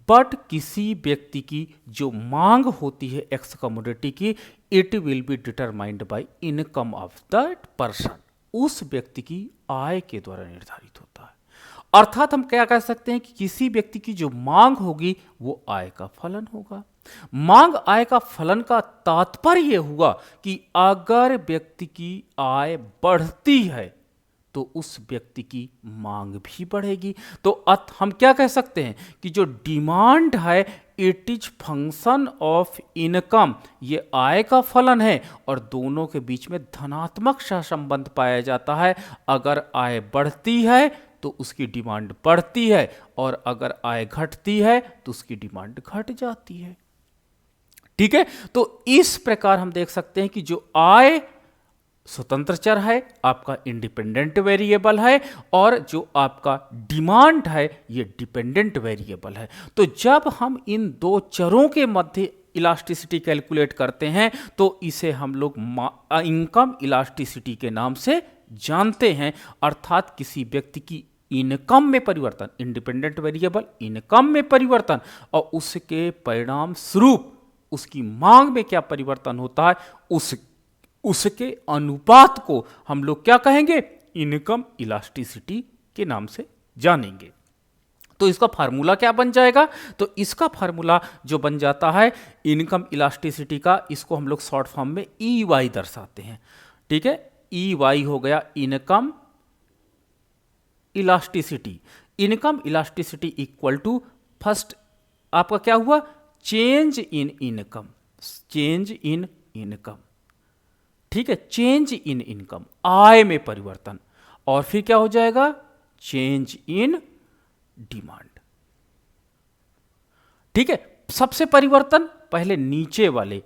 But किसी व्यक्ति की जो मांग होती है एक्स कमोडिटी की, it will be determined by income of that person, उस व्यक्ति की आय के द्वारा निर्धारित होता है। अर्थात हम क्या कह सकते हैं कि किसी व्यक्ति की जो मांग होगी वो आय का फलन होगा। मांग आय का फलन का तात्पर्य हुआ कि अगर व्यक्ति की आय बढ़ती है तो उस व्यक्ति की मांग भी बढ़ेगी। तो हम क्या कह सकते हैं कि जो डिमांड है it is function of income, ये आय का फलन है और दोनों के बीच में धनात्मक सहसंबंध पाया जाता है। अगर आय बढ़ती है तो उसकी डिमांड बढ़ती है और अगर आय घटती है तो उसकी डिमांड घट जाती है। ठीक है, तो इस प्रकार हम देख सकते हैं कि जो आय स्वतंत्र चर है, आपका इंडिपेंडेंट वेरिएबल है, और जो आपका डिमांड है ये डिपेंडेंट वेरिएबल है। तो जब हम इन दो चरों के मध्य इलास्टिसिटी कैलकुलेट करते हैं तो इसे हम लोग इनकम इलास्टिसिटी के नाम से जानते हैं। अर्थात किसी व्यक्ति की इनकम में परिवर्तन, इंडिपेंडेंट वेरिएबल इनकम में परिवर्तन और उसके परिणाम स्वरूप उसकी मांग में क्या परिवर्तन होता है, उसके अनुपात को हम लोग क्या कहेंगे, इनकम इलास्टिसिटी के नाम से जानेंगे। तो इसका फार्मूला क्या बन जाएगा, तो इसका फार्मूला जो बन जाता है इनकम इलास्टिसिटी का, इसको हम लोग शॉर्ट फॉर्म में EY दर्शाते हैं। ठीक है, EY हो गया income elasticity. Income elasticity equal to first आपका क्या हुआ, change in income, change in income. ठीक है, चेंज इन इनकम, आय में परिवर्तन, और फिर क्या हो जाएगा, चेंज इन डिमांड। ठीक है, सबसे परिवर्तन पहले नीचे वाले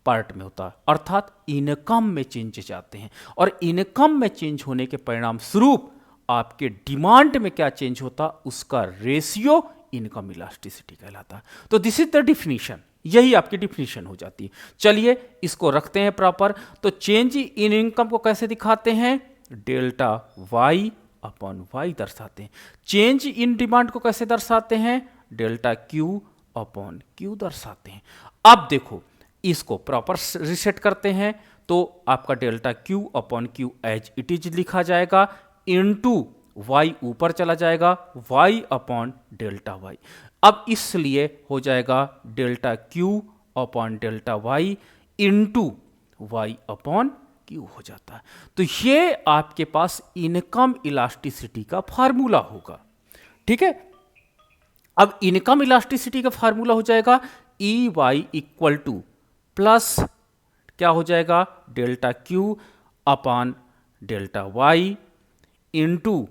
पार्ट में होता है, अर्थात इनकम में चेंजेस आते हैं, और इनकम में चेंज होने के परिणाम स्वरूप आपके डिमांड में क्या चेंज होता, उसका रेशियो इनकम इलास्टिसिटी कहलाता है। तो दिस इज द डिफिनीशन, यही आपकी डिफिनीशन हो जाती है। चलिए इसको रखते हैं प्रॉपर। तो चेंज इन इनकम को कैसे दिखाते हैं, डेल्टा वाई अपॉन वाई दर्शाते हैं। चेंज इन डिमांड को कैसे दर्शाते हैं, डेल्टा क्यू अपॉन क्यू दर्शाते हैं। अब देखो इसको प्रॉपर रिसेट करते हैं तो आपका delta Q upon Q as it is लिखा जाएगा, इनटू वाई ऊपर चला जाएगा, वाई अपॉन डेल्टा वाई। अब इसलिए हो जाएगा delta Q upon delta Y into Y upon Q हो जाता है। तो ये आपके पास इनकम इलास्टिसिटी का फार्मूला होगा। ठीक है, अब इनकम इलास्टिसिटी का फार्मूला हो जाएगा E Y equal to plus क्या हो जाएगा, delta Q upon delta Y into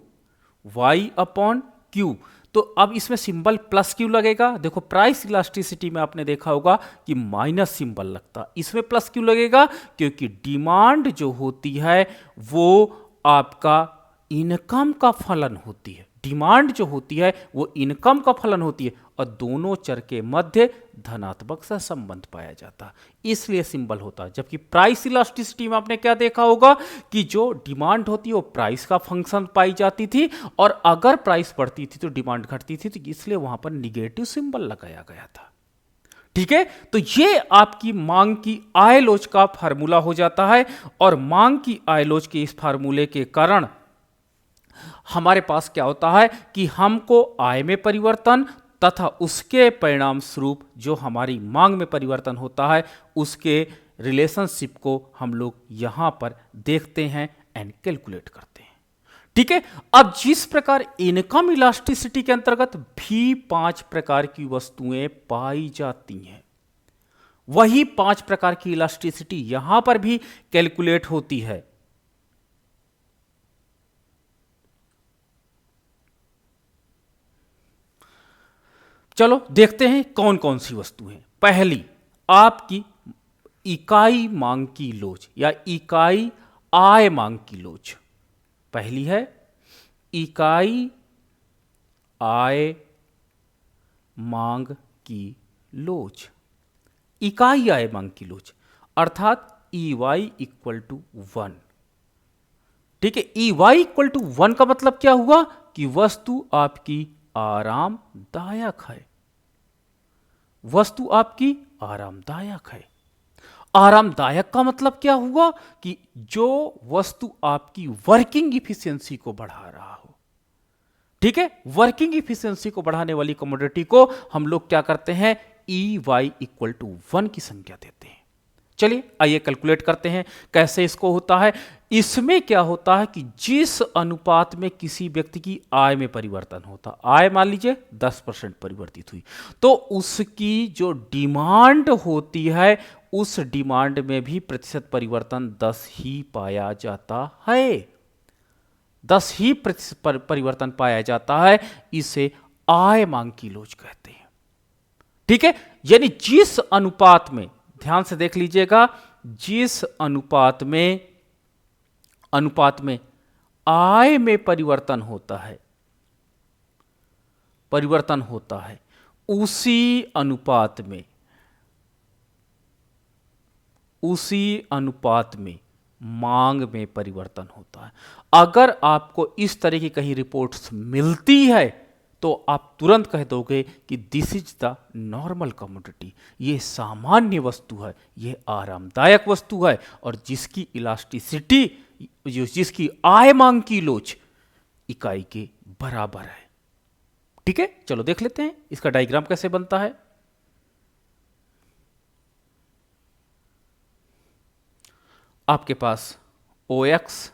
Y upon Q. तो अब इसमें सिंबल प्लस क्यों लगेगा, देखो प्राइस इलास्टिसिटी में आपने देखा होगा कि माइनस सिंबल लगता, इसमें प्लस क्यों लगेगा, क्योंकि डिमांड जो होती है वो आपका इनकम का फलन होती है। डिमांड जो होती है वो इनकम का फलन होती है और दोनों चर के मध्य धनात्मक सा संबंध पाया जाता है, इसलिए सिंबल होता है। जबकि प्राइस इलास्टिसिटी में आपने क्या देखा होगा कि जो डिमांड होती है वो प्राइस का फंक्शन पाई जाती थी और अगर प्राइस बढ़ती थी तो डिमांड घटती थी, तो इसलिए वहां पर निगेटिव सिंबल लगाया गया था। ठीक है, तो ये आपकी मांग की आय लोच का फार्मूला हो जाता है और मांग की आय लोच के इस फार्मूले के कारण हमारे पास क्या होता है कि हमको आय में परिवर्तन तथा उसके परिणाम स्वरूप जो हमारी मांग में परिवर्तन होता है उसके रिलेशनशिप को हम लोग यहां पर देखते हैं एंड कैलकुलेट करते हैं। ठीक है, अब जिस प्रकार इनकम इलास्टिसिटी के अंतर्गत भी 5 प्रकार की वस्तुएं पाई जाती हैं, वही 5 प्रकार की इलास्टिसिटी यहां पर भी कैलकुलेट होती है। चलो देखते हैं कौन कौन सी वस्तुएं। पहली आपकी इकाई मांग की लोच या इकाई आय मांग की लोच। पहली है इकाई आय मांग की लोच, इकाई आय मांग की लोच अर्थात EY इक्वल टू 1। ठीक है, EY इक्वल टू 1 का मतलब क्या हुआ कि वस्तु आपकी आरामदायक है। वस्तु आपकी आरामदायक है। आरामदायक का मतलब क्या हुआ कि जो वस्तु आपकी वर्किंग इफिशियंसी को बढ़ा रहा हो। ठीक है, वर्किंग इफिशियंसी को बढ़ाने वाली कमोडिटी को हम लोग क्या करते हैं, EY इक्वल टू 1 की संख्या देते हैं। चलिए आइए कैलकुलेट करते हैं कैसे इसको होता है। इसमें क्या होता है कि जिस अनुपात में किसी व्यक्ति की आय में परिवर्तन होता, आय मान लीजिए 10% परिवर्तित हुई, तो उसकी जो डिमांड होती है उस डिमांड में भी प्रतिशत परिवर्तन 10 ही पाया जाता है। 10 ही प्रतिशत परिवर्तन पाया जाता है, इसे आय मांग की लोच कहते हैं। ठीक है, यानी जिस अनुपात में, ध्यान से देख लीजिएगा, जिस अनुपात में आय में परिवर्तन होता है, उसी अनुपात में मांग में परिवर्तन होता है। अगर आपको इस तरह की कहीं रिपोर्ट्स मिलती है तो आप तुरंत कह दोगे कि this is the normal commodity, ये सामान्य वस्तु है, ये आरामदायक वस्तु है, और जिसकी इलास्टिसिटी, जिसकी आय मांग की लोच इकाई के बराबर है। ठीक है, चलो देख लेते हैं इसका डायग्राम कैसे बनता है। आपके पास OX,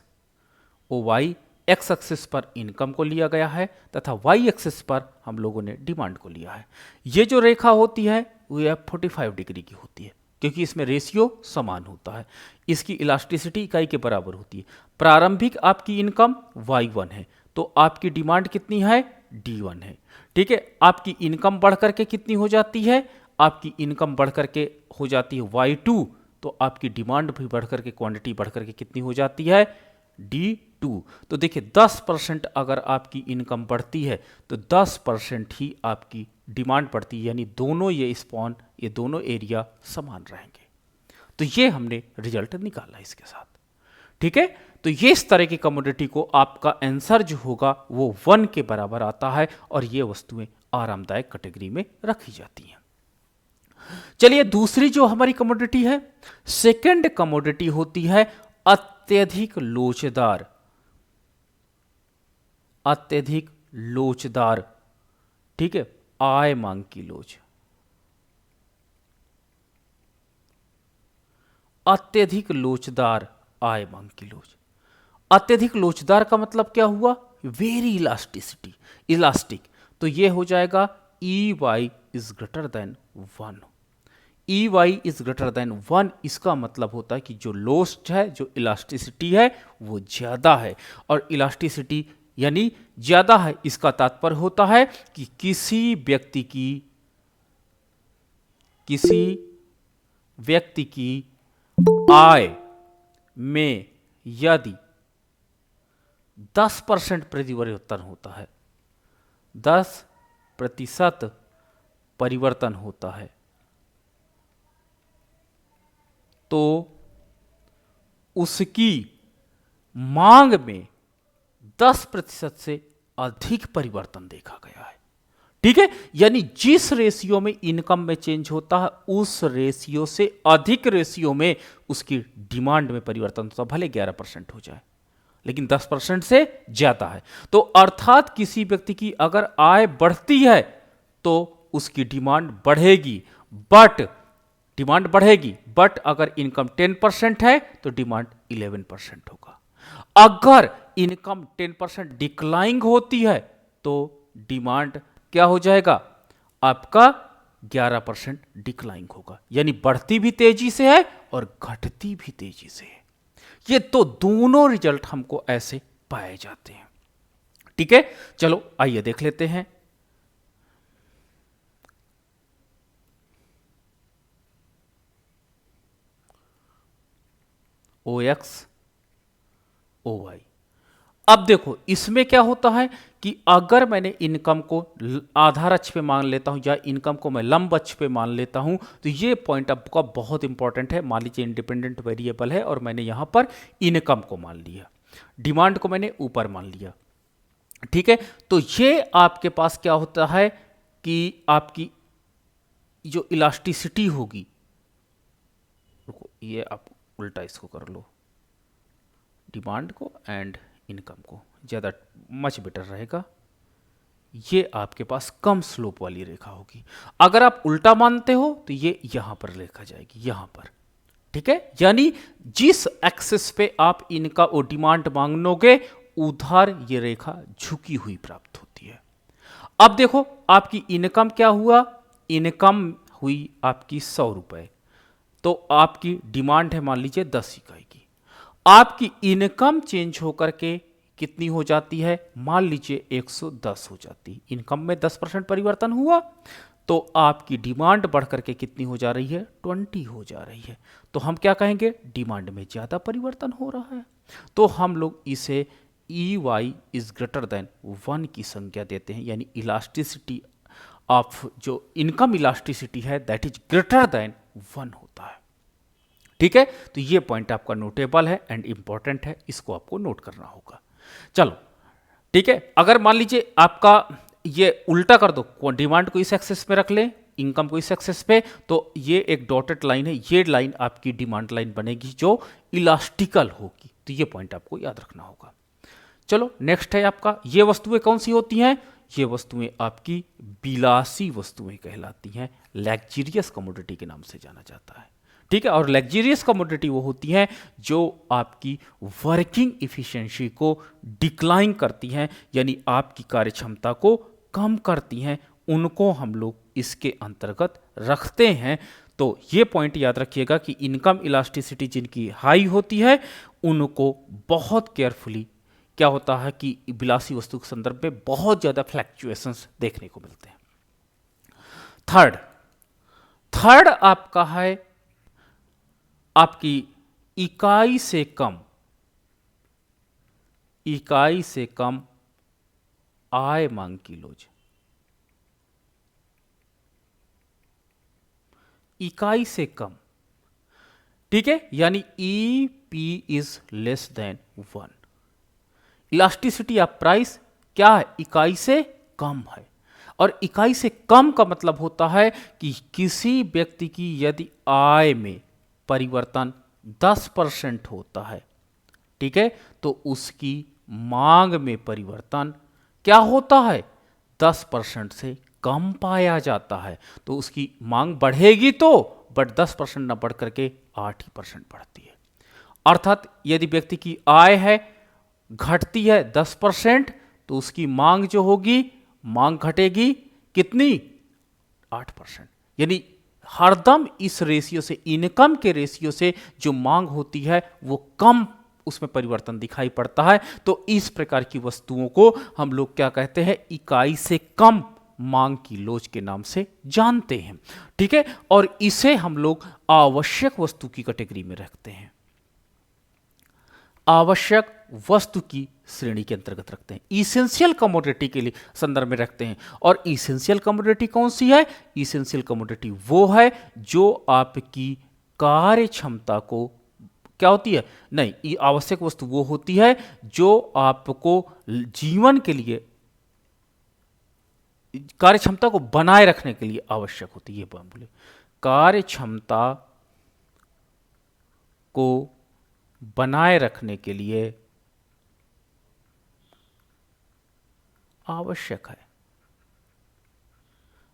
OY, एक्स एक्सिस पर इनकम को लिया गया है तथा वाई एक्सिस पर हम लोगों ने डिमांड को लिया है। ये जो रेखा होती है वो 45 डिग्री की होती है क्योंकि इसमें रेशियो समान होता है। इसकी इलास्टिसिटी इकाई के बराबर होती है। प्रारंभिक आपकी इनकम Y1 है तो आपकी डिमांड कितनी है, D1 है। ठीक है, आपकी इनकम बढ़ करके कितनी हो जाती है, आपकी इनकम बढ़ करके हो जाती है Y2, तो आपकी डिमांड भी बढ़ करके, क्वांटिटी बढ़ करके कितनी हो जाती है, D2। तो देखिए 10% अगर आपकी इनकम बढ़ती है तो 10% ही आपकी डिमांड बढ़ती है, यानी दोनों ये दोनों एरिया समान रहेंगे। तो ये हमने रिजल्ट निकाला इसके साथ। ठीक है, तो ये इस तरह की कमोडिटी को आपका आंसर जो होगा वो 1 के बराबर आता है और ये वस्तुएं आरामदायक कैटेगरी में रखी जाती हैं। चलिए दूसरी जो हमारी कमोडिटी है, सेकंड कमोडिटी होती है अत्यधिक लोचदार। ठीक है, आय मांग की लोच। अत्यधिक लोचदार आय मांग की लोच। अत्यधिक लोचदार का मतलब क्या हुआ, वेरी इलास्टिक। तो ये हो जाएगा EY is greater than 1। EY is greater than 1 इसका मतलब होता है कि जो लोच है, जो इलास्टिसिटी है वो ज्यादा है। और इलास्टिसिटी यानी ज्यादा है, इसका तात्पर्य होता है कि किसी व्यक्ति की आय में यदि 10% परिवर्तन होता है, 10% परिवर्तन होता है, तो उसकी मांग में 10% से अधिक परिवर्तन देखा गया है। ठीक है, यानी जिस रेशियो में इनकम में चेंज होता है उस रेशियो से अधिक रेशियो में उसकी डिमांड में परिवर्तन होता है, भले 11% हो जाए लेकिन 10% से ज्यादा है। तो अर्थात किसी व्यक्ति की अगर आय बढ़ती है तो उसकी डिमांड बढ़ेगी, बट अगर इनकम 10% है तो डिमांड 11% होगा। अगर इनकम 10% डिक्लाइन होती है तो डिमांड क्या हो जाएगा, आपका 11% डिक्लाइन होगा, यानी बढ़ती भी तेजी से है और घटती भी तेजी से है। ये तो दोनों रिजल्ट हमको ऐसे पाए जाते हैं। ठीक है, चलो आइए देख लेते हैं। OX, OY। अब देखो इसमें क्या होता है कि अगर मैंने इनकम को आधार अक्ष पे मान लेता हूं या इनकम को मैं लंब अक्ष पे मान लेता हूं तो ये पॉइंट आपका बहुत इंपॉर्टेंट है। मान लीजिए इंडिपेंडेंट वेरिएबल है और मैंने यहां पर इनकम को मान लिया, डिमांड को मैंने ऊपर मान लिया। ठीक है, तो ये आपके पास क्या होता है कि आपकी जो इलास्टिसिटी होगी, रुको ये आप उल्टा इसको कर लो, डिमांड को एंड इनकम को, ज़्यादा मच बेटर रहेगा। ये आपके पास कम स्लोप वाली रेखा होगी। अगर आप उल्टा मानते हो तो ये यहां पर रेखा जाएगी, यहां पर, ठीक है। यानी जिस एक्सिस पे आप इनका वो डिमांड मांगोगे उधर ये रेखा झुकी हुई प्राप्त होती है। अब देखो आपकी इनकम क्या हुआ, इनकम हुई आपकी 100 रुपए, तो आपकी डिमांड है मान लीजिए 10 इकाई की। आपकी इनकम चेंज होकर के कितनी हो जाती है, मान लीजिए 110 हो जाती है। इनकम में 10% परिवर्तन हुआ तो आपकी डिमांड बढ़ करके कितनी हो जा रही है, 20 हो जा रही है। तो हम क्या कहेंगे, डिमांड में ज़्यादा परिवर्तन हो रहा है। तो हम लोग इसे EY इज ग्रेटर देन 1 की संख्या देते हैं, यानी इलास्टिसिटी ऑफ जो इनकम इलास्टिसिटी है दैट इज ग्रेटर देन 1 होता है, ठीक है। तो ये पॉइंट आपका नोटेबल है एंड इंपॉर्टेंट है, इसको आपको नोट करना होगा। चलो ठीक है, अगर मान लीजिए आपका ये उल्टा कर दो, डिमांड को इस एक्सेस पे रख लें, इनकम को इस एक्सेस पे, तो ये एक डॉटेड लाइन है, ये लाइन आपकी डिमांड लाइन बनेगी जो इलास्टिकल होगी। तो ये पॉइंट आपको याद रखना होगा। चलो नेक्स्ट है आपका, ये वस्तुएं कौन सी होती हैं, ये वस्तुएं आपकी विलासी वस्तुएं कहलाती हैं, लग्जरियस कमोडिटी के नाम से जाना जाता है, ठीक है। और लग्जरियस कमोडिटी वो होती हैं जो आपकी वर्किंग इफिशिएंसी को डिक्लाइन करती हैं, यानी आपकी कार्यक्षमता को कम करती हैं, उनको हम लोग इसके अंतर्गत रखते हैं। तो ये पॉइंट याद रखिएगा कि इनकम इलास्टिसिटी जिनकी हाई होती है उनको बहुत केयरफुली क्या होता है कि विलासी वस्तु के संदर्भ में बहुत ज़्यादा फ्लैक्चुएशंस देखने को मिलते हैं। थर्ड आपका है आपकी इकाई से कम आय मांग की लोच। इकाई से कम, ठीक है, यानी EP is less than 1। Elasticity of price क्या है, इकाई से कम है। और इकाई से कम का मतलब होता है कि किसी व्यक्ति की यदि आय में परिवर्तन 10% होता है, ठीक है, तो उसकी मांग में परिवर्तन क्या होता है, 10% से कम पाया जाता है। तो उसकी मांग बढ़ेगी तो बट 10% ना बढ़ करके 8% बढ़ती है। अर्थात यदि व्यक्ति की आय है घटती है 10%, तो उसकी मांग जो होगी, मांग घटेगी कितनी, 8%। यानी हरदम इस रेशियो से, इनकम के रेशियो से जो मांग होती है वो कम, उसमें परिवर्तन दिखाई पड़ता है। तो इस प्रकार की वस्तुओं को हम लोग क्या कहते हैं, इकाई से कम मांग की लोच के नाम से जानते हैं, ठीक है। और इसे हम लोग आवश्यक वस्तु की कैटेगरी में रखते हैं, आवश्यक वस्तु की श्रेणी के अंतर्गत रखते हैं, इसेंशियल कमोडिटी के लिए संदर्भ में रखते हैं। और इसेंशियल कमोडिटी कौन सी है, इसेंशियल कमोडिटी वो है जो आपकी कार्य क्षमता को क्या होती है, नहीं, आवश्यक वस्तु वो होती है जो आपको जीवन के लिए, कार्य क्षमता को बनाए रखने के लिए आवश्यक होती है। ये बोले कार्य क्षमता को बनाए रखने के लिए आवश्यक है,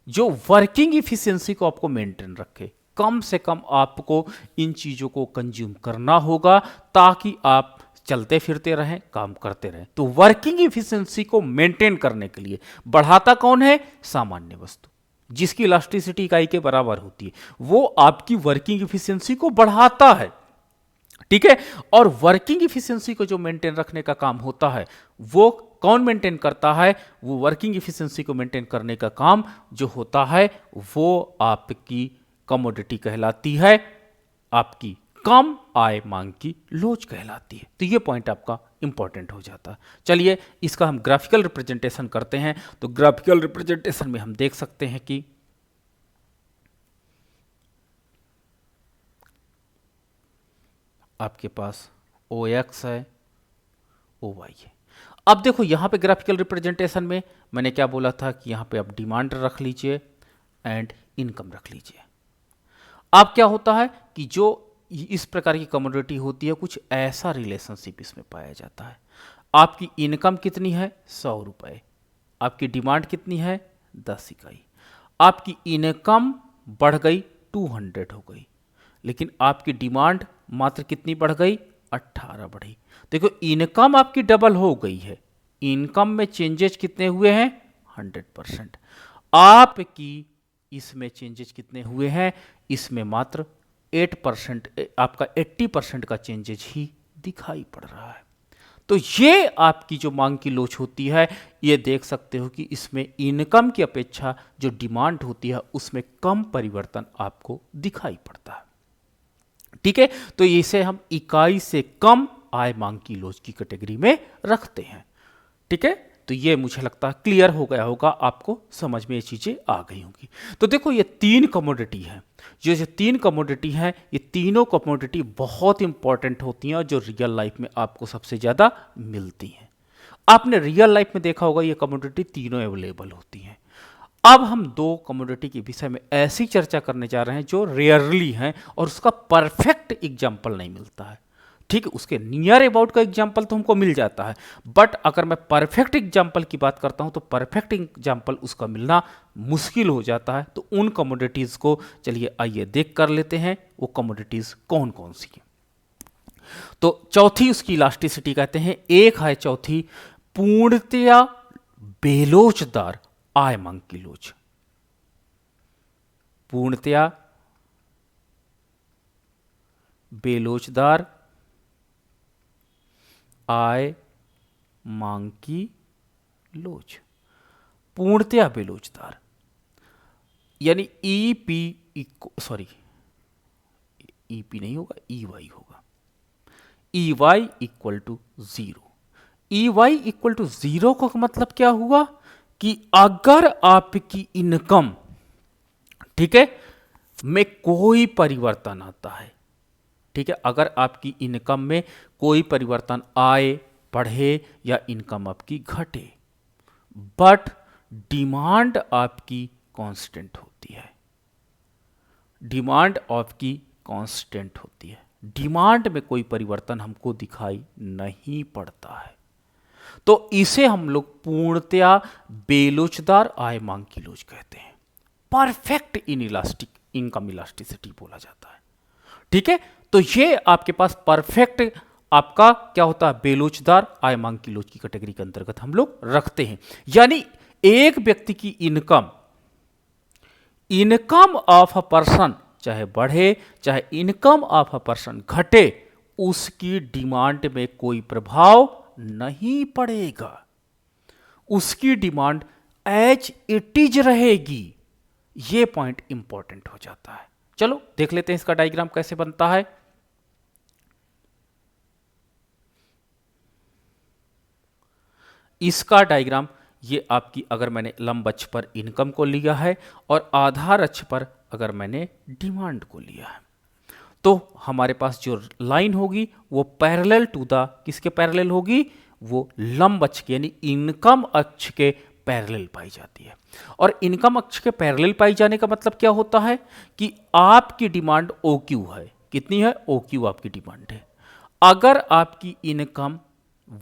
जो वर्किंग इफिशिएंसी को आपको मेंटेन रखे। कम से कम आपको इन चीजों को कंज्यूम करना होगा ताकि आप चलते फिरते रहें, काम करते रहें। तो वर्किंग इफिशिएंसी को मेंटेन करने के लिए बढ़ाता कौन है, सामान्य वस्तु जिसकी इलास्टिसिटी इकाई के बराबर होती है, वो आपकी वर्किंग इफिशिएंसी को बढ़ाता है, ठीक है। और वर्किंग इफिशिएंसी को जो मेंटेन रखने का काम होता है वो कौन मेंटेन करता है, वो वर्किंग इफिशिएंसी को मेंटेन करने का काम जो होता है वो आपकी कमोडिटी कहलाती है, आपकी कम आय मांग की लोच कहलाती है। तो ये पॉइंट आपका इंपॉर्टेंट हो जाता है। चलिए इसका हम ग्राफिकल रिप्रेजेंटेशन करते हैं। तो ग्राफिकल रिप्रेजेंटेशन में हम देख सकते हैं कि आपके पास OX है, OY है। अब देखो यहां पे ग्राफिकल रिप्रेजेंटेशन में मैंने क्या बोला था कि यहां पे आप डिमांड रख लीजिए एंड इनकम रख लीजिए। अब क्या होता है कि जो इस प्रकार की कमोडिटी होती है, कुछ ऐसा रिलेशनशिप इसमें पाया जाता है। आपकी इनकम कितनी है? 100 रुपये। आपकी डिमांड कितनी है? 10 इकाई। आपकी इनकम बढ़ गई 200 हो गई, लेकिन आपकी डिमांड मात्र कितनी बढ़ गई? 18 बढ़ी। देखो इनकम आपकी डबल हो गई है, इनकम में चेंजेस कितने हुए हैं? 100%। आपकी इसमें चेंजेस कितने हुए हैं? इसमें मात्र 8%, आपका 80% का चेंजेस ही दिखाई पड़ रहा है। तो ये आपकी जो मांग की लोच होती है, ये देख सकते हो कि इसमें इनकम की अपेक्षा जो डिमांड होती है उसमें कम परिवर्तन आपको दिखाई पड़ता है। ठीक है, तो इसे हम इकाई से कम आय मांग की लोच की कैटेगरी में रखते हैं। ठीक है, तो ये मुझे लगता है क्लियर हो गया होगा, आपको समझ में ये चीजें आ गई होंगी। तो देखो ये 3 कमोडिटी है, जो 3 कमोडिटी हैं, ये तीनों कमोडिटी बहुत इंपॉर्टेंट होती हैं और जो रियल लाइफ में आपको सबसे ज़्यादा मिलती हैं। आपने रियल लाइफ में देखा होगा ये कमोडिटी तीनों अवेलेबल होती हैं। अब हम 2 कमोडिटी के विषय में ऐसी चर्चा करने जा रहे हैं जो रेयरली हैं और उसका परफेक्ट एग्जाम्पल नहीं मिलता है। ठीक है, उसके नियर अबाउट का एग्जाम्पल तो हमको मिल जाता है, बट अगर मैं परफेक्ट एग्जाम्पल की बात करता हूं तो परफेक्ट एग्जाम्पल उसका मिलना मुश्किल हो जाता है। तो उन कमोडिटीज़ को चलिए आइए देख कर लेते हैं, वो कमोडिटीज़ कौन कौन सी हैं। तो चौथी उसकी इलास्टिसिटी कहते हैं। एक है चौथी पूर्णतया बेलोचदार आय मांग की लोच। पूर्णतया बेलोचदार आय मांग की लोच। पूर्णतया बेलोचदार यानी ईपी ईपी नहीं होगा, ईवाई होगा। EY equal to 0। EY equal to 0 का मतलब क्या हुआ कि अगर आपकी इनकम, ठीक है, में कोई परिवर्तन आता है, ठीक है, अगर आपकी इनकम में कोई परिवर्तन आए, बढ़े या इनकम आपकी घटे, बट डिमांड आपकी कांस्टेंट होती है। डिमांड आपकी कांस्टेंट होती है, डिमांड में कोई परिवर्तन हमको दिखाई नहीं पड़ता है, तो इसे हम लोग पूर्णतया बेलोचदार आय मांग की लोच कहते हैं। परफेक्ट इनकम इलास्टिसिटी बोला जाता है। ठीक है, तो ये आपके पास परफेक्ट आपका क्या होता है? बेलोचदार आय मांग की लोच की कैटेगरी के अंतर्गत हम लोग रखते हैं। यानी एक व्यक्ति की इनकम ऑफ अ पर्सन चाहे बढ़े चाहे इनकम ऑफ अ पर्सन घटे, उसकी डिमांड में कोई प्रभाव नहीं पड़ेगा, उसकी डिमांड एज इट इज रहेगी। यह पॉइंट इंपॉर्टेंट हो जाता है। चलो देख लेते हैं इसका डायग्राम कैसे बनता है। इसका डायग्राम ये आपकी, अगर मैंने लंब अक्ष पर इनकम को लिया है और आधार अक्ष पर अगर मैंने डिमांड को लिया है, तो हमारे पास जो लाइन होगी वो पैरेलल टू द, किसके पैरेलल होगी? वो लंब अक्ष के यानी इनकम अक्ष के पैरेलल पाई जाती है। और इनकम अक्ष के पैरेलल पाई जाने का मतलब क्या होता है कि आपकी डिमांड OQ है। कितनी है? OQ आपकी डिमांड है। अगर आपकी इनकम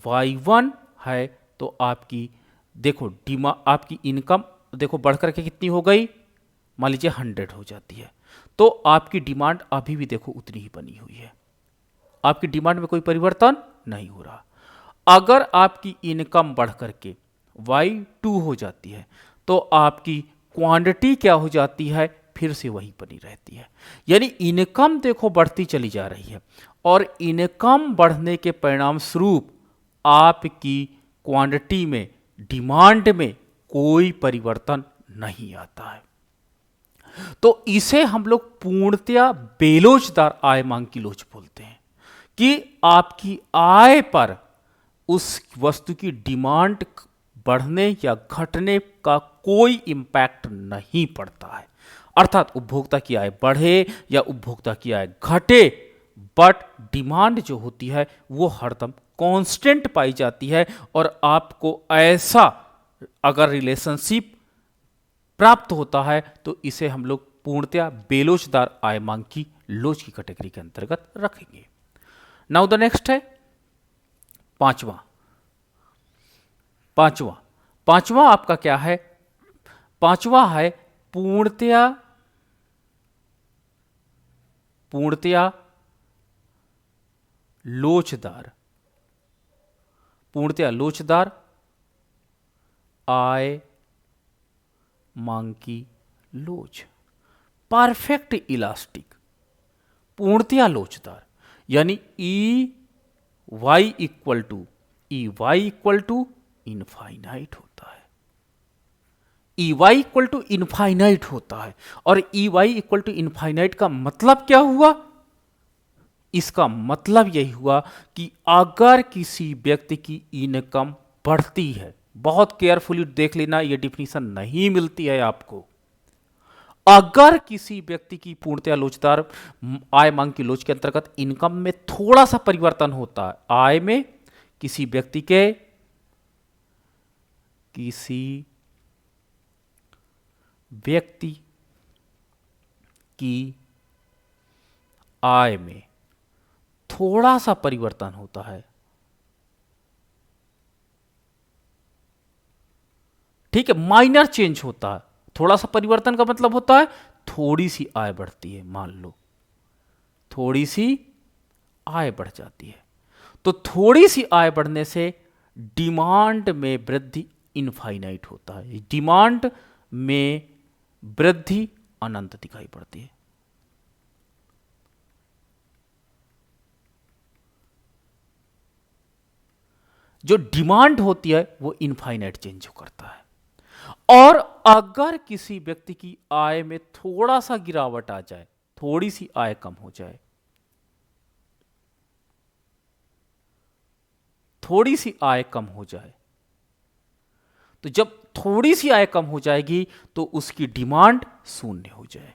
Y1 है तो आपकी देखो आपकी इनकम देखो बढ़कर के कितनी हो गई? मान लीजिए 100 हो जाती है, तो आपकी डिमांड अभी भी देखो उतनी ही बनी हुई है, आपकी डिमांड में कोई परिवर्तन नहीं हो रहा। अगर आपकी इनकम बढ़ करके Y2 हो जाती है तो आपकी क्वांटिटी क्या हो जाती है? फिर से वही बनी रहती है। यानी इनकम देखो बढ़ती चली जा रही है और इनकम बढ़ने के परिणाम स्वरूप आपकी क्वांटिटी में, डिमांड में कोई परिवर्तन नहीं आता है। तो इसे हम लोग पूर्णतया बेलोचदार आय मांग की लोच बोलते हैं कि आपकी आय पर उस वस्तु की डिमांड बढ़ने या घटने का कोई इंपैक्ट नहीं पड़ता है। अर्थात उपभोक्ता की आय बढ़े या उपभोक्ता की आय घटे, बट डिमांड जो होती है वो हरदम कांस्टेंट पाई जाती है। और आपको ऐसा अगर रिलेशनशिप प्राप्त होता है तो इसे हम लोग पूर्णतया बेलोचदार आय मांग की लोच की कैटेगरी के अंतर्गत रखेंगे। नाउ द नेक्स्ट है पांचवा। पांचवा आपका क्या है? पांचवा है पूर्णतया लोचदार आय मांग की लोच, परफेक्ट इलास्टिक, पूर्णतया लोचदार, यानी E Y equal to infinite होता है। E Y equal to infinite होता है। और E Y equal to infinite का मतलब क्या हुआ? इसका मतलब यही हुआ कि अगर किसी व्यक्ति की इनकम बढ़ती है, बहुत केयरफुली देख लेना, यह डिफिनीशन नहीं मिलती है आपको। अगर किसी व्यक्ति की पूर्णतया लोचदार आय मांग की लोच के अंतर्गत इनकम में थोड़ा सा परिवर्तन होता है, आय में किसी व्यक्ति की आय में थोड़ा सा परिवर्तन होता है, ठीक है, माइनर चेंज होता है। थोड़ा सा परिवर्तन का मतलब होता है थोड़ी सी आय बढ़ती है, मान लो थोड़ी सी आय बढ़ जाती है, तो थोड़ी सी आय बढ़ने से डिमांड में वृद्धि इनफाइनाइट होता है, डिमांड में वृद्धि अनंत दिखाई पड़ती है। जो डिमांड होती है वो इनफाइनाइट चेंज करता है। और अगर किसी व्यक्ति की आय में थोड़ा सा गिरावट आ जाए, थोड़ी सी आय कम हो जाए, थोड़ी सी आय कम हो जाए, तो जब थोड़ी सी आय कम हो जाएगी तो उसकी डिमांड शून्य हो जाए,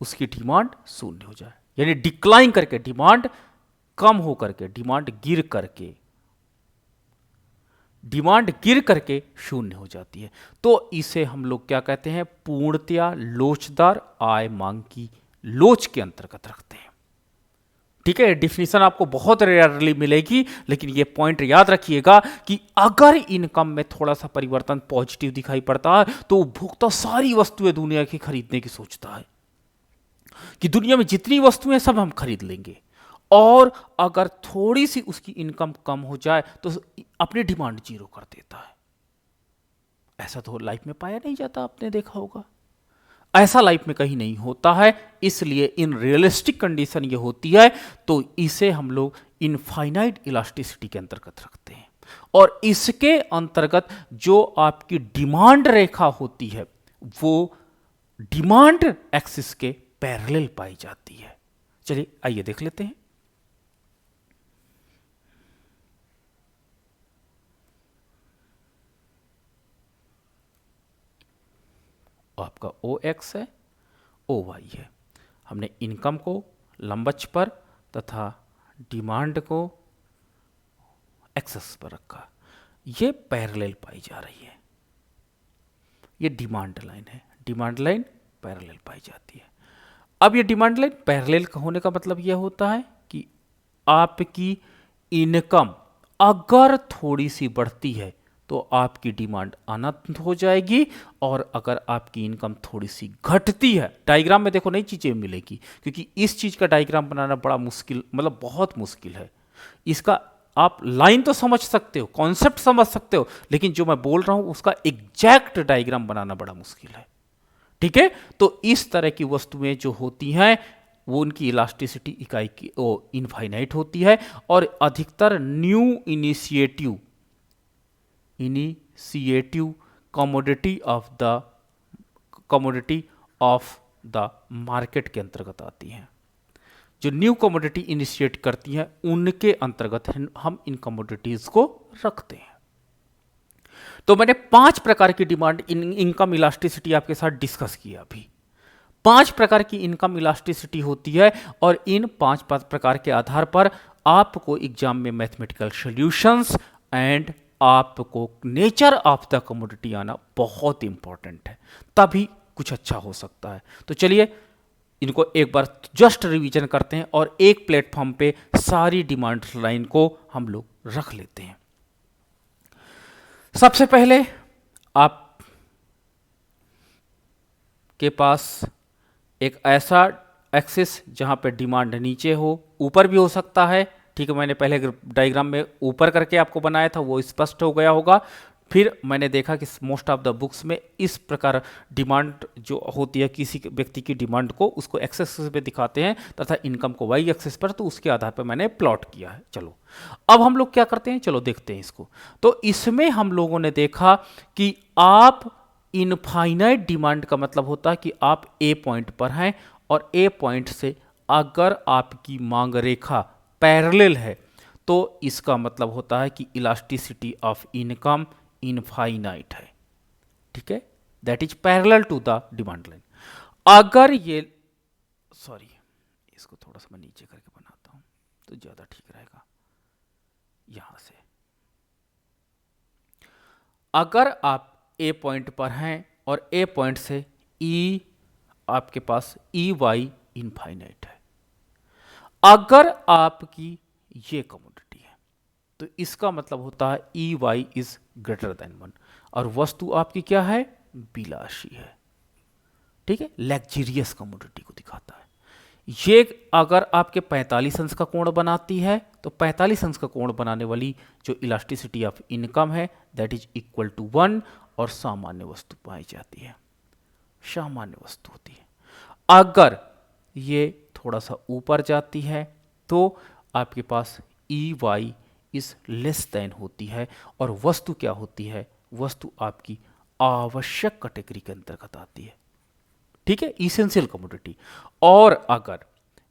उसकी डिमांड शून्य हो जाए, यानी डिक्लाइन करके, डिमांड कम हो करके, डिमांड गिर करके शून्य हो जाती है। तो इसे हम लोग क्या कहते हैं? पूर्णतया लोचदार आय मांग की लोच के अंतर्गत रखते हैं। ठीक है, डिफिनीशन आपको बहुत रेयरली मिलेगी, लेकिन ये पॉइंट याद रखिएगा कि अगर इनकम में थोड़ा सा परिवर्तन पॉजिटिव दिखाई पड़ता है तो उपभोक्ता सारी वस्तुएं दुनिया की खरीदने की सोचता है कि दुनिया में जितनी वस्तुएं सब हम खरीद लेंगे। और अगर थोड़ी सी उसकी इनकम कम हो जाए तो अपनी डिमांड जीरो कर देता है। ऐसा तो लाइफ में पाया नहीं जाता, आपने देखा होगा, ऐसा लाइफ में कहीं नहीं होता है। इसलिए इन रियलिस्टिक कंडीशन ये होती है, तो इसे हम लोग इनफाइनाइट इलास्टिसिटी के अंतर्गत रखते हैं। और इसके अंतर्गत जो आपकी डिमांड रेखा होती है वो डिमांड एक्सिस के पैरेलल पाई जाती है। चलिए आइए देख लेते हैं। आपका ओ एक्स है, ओ वाई है। हमने इनकम को लंबच पर तथा डिमांड को एक्सेस पर रखा, ये पैरेलल पाई जा रही है। ये डिमांड लाइन है, डिमांड लाइन पैरेलल पाई जाती है। अब ये डिमांड लाइन पैरेलल होने का मतलब यह होता है कि आपकी इनकम अगर थोड़ी सी बढ़ती है तो आपकी डिमांड अनंत हो जाएगी, और अगर आपकी इनकम थोड़ी सी घटती है, डायग्राम में देखो नई चीजें मिलेगी, क्योंकि इस चीज का डायग्राम बनाना बड़ा मुश्किल, मतलब बहुत मुश्किल है। इसका आप लाइन तो समझ सकते हो, कॉन्सेप्ट समझ सकते हो, लेकिन जो मैं बोल रहा हूं उसका एग्जैक्ट डायग्राम बनाना बड़ा मुश्किल है। ठीक है, तो इस तरह की वस्तुएं जो होती हैं वो उनकी इलास्टिसिटी इकाई की इनफाइनाइट होती है, और अधिकतर new initiative commodity of the market के अंतर्गत आती हैं। जो न्यू कमोडिटी इनिशिएट करती हैं उनके अंतर्गत हम इन कमोडिटीज को रखते हैं। तो मैंने 5 प्रकार की डिमांड इनकम इलास्टिसिटी आपके साथ डिस्कस किया। अभी 5 प्रकार की इनकम इलास्टिसिटी होती है, और इन 5 प्रकार के आधार पर आपको एग्जाम में मैथमेटिकल सॉल्यूशंस एंड आपको नेचर ऑफ द कमोडिटी आना बहुत इंपॉर्टेंट है, तभी कुछ अच्छा हो सकता है। तो चलिए इनको एक बार जस्ट रिवीजन करते हैं और एक प्लेटफॉर्म पे सारी डिमांड लाइन को हम लोग रख लेते हैं। सबसे पहले आप के पास एक ऐसा एक्सिस जहां पे डिमांड नीचे हो, ऊपर भी हो सकता है, ठीक है। मैंने पहले डायग्राम में ऊपर करके आपको बनाया था, वो स्पष्ट हो गया होगा। फिर मैंने देखा कि मोस्ट ऑफ द बुक्स में इस प्रकार डिमांड जो होती है किसी व्यक्ति की डिमांड को, उसको एक्स एक्सिस पे दिखाते हैं तथा इनकम को वाई एक्सिस पर, तो उसके आधार पर मैंने प्लॉट किया है। चलो अब हम लोग क्या करते हैं, चलो देखते हैं इसको। तो इसमें हम लोगों ने देखा कि आप इनफाइनाइट डिमांड का मतलब होता है कि आप ए पॉइंट पर हैं और ए पॉइंट से अगर आपकी मांग रेखा पैरेलल है तो इसका मतलब होता है कि इलास्टिसिटी ऑफ इनकम इनफाइनाइट है, ठीक है। That is parallel to the demand line. अगर ये इसको थोड़ा सा मैं नीचे करके बनाता हूं तो ज्यादा ठीक रहेगा। यहां से अगर आप ए पॉइंट पर हैं और ए पॉइंट से ई आपके पास ई वाई इनफाइनाइट है, अगर आपकी ये कमोडिटी है तो इसका मतलब होता है E Y is greater than 1 और वस्तु आपकी क्या है, बिलाशी है, ठीक है, लग्जरियस कमोडिटी को दिखाता है। ये अगर आपके 45 अंश का कोण बनाती है तो 45 अंश का कोण बनाने वाली जो इलास्टिसिटी ऑफ इनकम है दैट इज इक्वल टू 1 और सामान्य वस्तु पाई जाती है, सामान्य वस्तु होती है। अगर ये थोड़ा सा ऊपर जाती है तो आपके पास E Y is less than होती है और वस्तु क्या होती है, वस्तु आपकी आवश्यक कैटेगरी के अंतर्गत आती है, ठीक है, इसेंशियल कमोडिटी। और अगर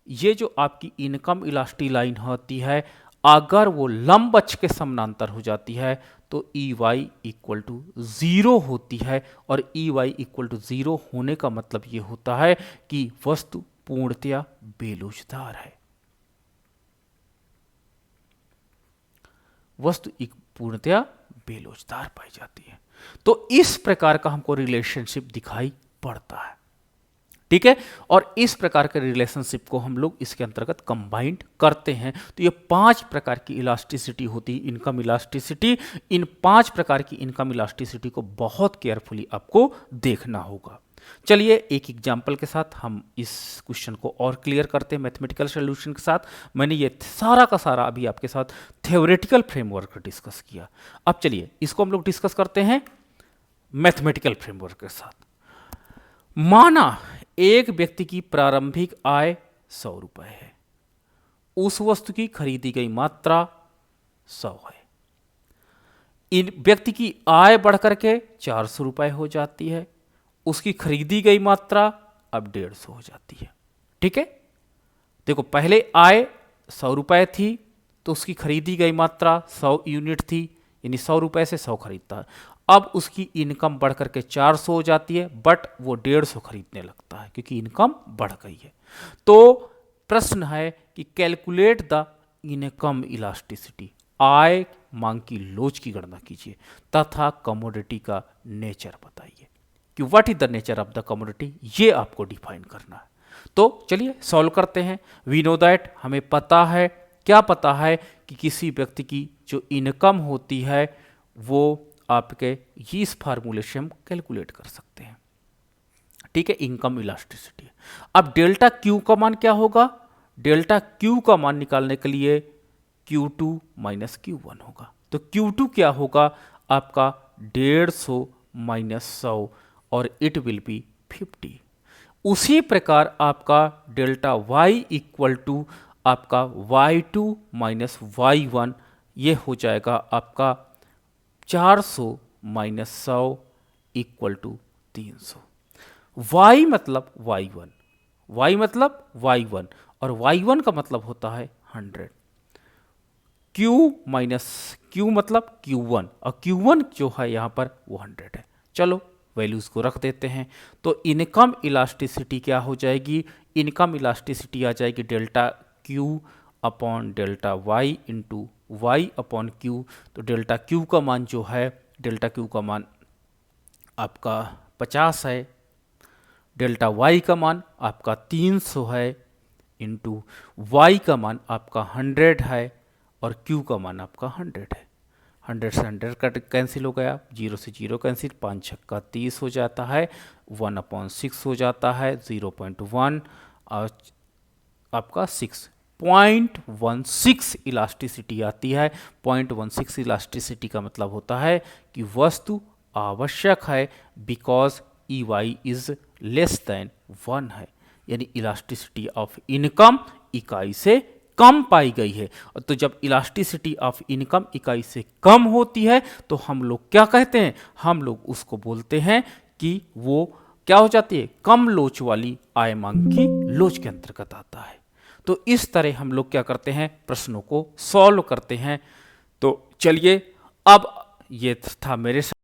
ये जो आपकी इनकम इलास्टी लाइन होती है अगर वो लंब अक्ष के समानांतर हो जाती है तो ई वाई इक्वल टू 0 होती है और ई वाई इक्वल टू 0 होने का मतलब ये होता है कि वस्तु पूर्णतया बेलोचदार है, वस्तु पूर्णतया बेलोचदार पाई जाती है। तो इस प्रकार का हमको रिलेशनशिप दिखाई पड़ता है, ठीक है। और इस प्रकार के रिलेशनशिप को हम लोग इसके अंतर्गत कंबाइंड करते हैं। तो ये 5 प्रकार की इलास्टिसिटी होती है, इनकम इलास्टिसिटी। इन 5 प्रकार की इनकम इलास्टिसिटी को बहुत केयरफुली आपको देखना होगा। चलिए एक एग्जाम्पल के साथ हम इस क्वेश्चन को और क्लियर करते हैं मैथमेटिकल सॉल्यूशन के साथ। मैंने ये सारा का सारा अभी आपके साथ थ्योरेटिकल फ्रेमवर्क डिस्कस किया। अब चलिए इसको हम लोग डिस्कस करते हैं मैथमेटिकल फ्रेमवर्क के साथ। माना एक व्यक्ति की प्रारंभिक आय 100 रुपए है, उस वस्तु की खरीदी गई मात्रा 100 है। इन व्यक्ति की आय बढ़कर के 400 रुपए हो जाती है, उसकी खरीदी गई मात्रा अब 150 हो जाती है, ठीक है। देखो पहले आय 100 रुपए थी तो उसकी खरीदी गई मात्रा 100 यूनिट थी, यानी 100 रुपए से 100 खरीदता है। अब उसकी इनकम बढ़ करके 400 हो जाती है बट वो 150 खरीदने लगता है क्योंकि इनकम बढ़ गई है। तो प्रश्न है कि कैलकुलेट द इनकम इलास्टिसिटी, आय मांग की लोच की गणना कीजिए तथा कमोडिटी का नेचर बताइए कि what is the nature of the commodity, ये आपको डिफाइन करना है। तो चलिए सॉल्व करते हैं। वी नो दैट, हमें पता है, क्या पता है कि किसी व्यक्ति की जो इनकम होती है वो आपके इस फार्मूले से हम कैलकुलेट कर सकते हैं, ठीक है, इनकम इलास्टिसिटी। अब डेल्टा क्यू का मान क्या होगा, डेल्टा क्यू का मान निकालने के लिए Q2 माइनस Q1 होगा। तो Q2 क्या होगा आपका 150 माइनस 100 और इट विल बी 50। उसी प्रकार आपका डेल्टा Y इक्वल टू आपका Y2 माइनस Y1 ये हो जाएगा आपका 400 माइनस 100 इक्वल टू 300। Y मतलब Y1, Y मतलब Y1 और Y1 का मतलब होता है 100। Q माइनस Q मतलब Q1 और Q1 जो है यहाँ पर वो 100 है। चलो वैल्यूज़ को रख देते हैं। तो इनकम इलास्टिसिटी क्या हो जाएगी, इनकम इलास्टिसिटी आ जाएगी delta Q upon delta Y into Y upon Q. तो डेल्टा क्यू का मान जो है, डेल्टा क्यू का मान आपका 50 है, डेल्टा वाई का मान आपका 300 है, इंटू वाई का मान आपका 100 है और क्यू का मान आपका 100 है। 100 से 100 कट कैंसिल हो गया, 0 से 0 कैंसिल, 5 छक्का 30 हो जाता है, 1/6 हो जाता है, 0.1 और आपका 6.16 इलास्टिसिटी आती है। 0.16 इलास्टिसिटी का मतलब होता है कि वस्तु आवश्यक है because E Y is less than 1 है, यानी इलास्टिसिटी ऑफ इनकम इकाई से कम पाई गई है। तो जब इलास्टिसिटी ऑफ इनकम इकाई से कम होती है तो हम लोग क्या कहते हैं, हम लोग उसको बोलते हैं कि वो क्या हो जाती है, कम लोच वाली आय मांग की लोच के अंतर्गत आता है। तो इस तरह हम लोग क्या करते हैं, प्रश्नों को सॉल्व करते हैं। तो चलिए अब ये था मेरे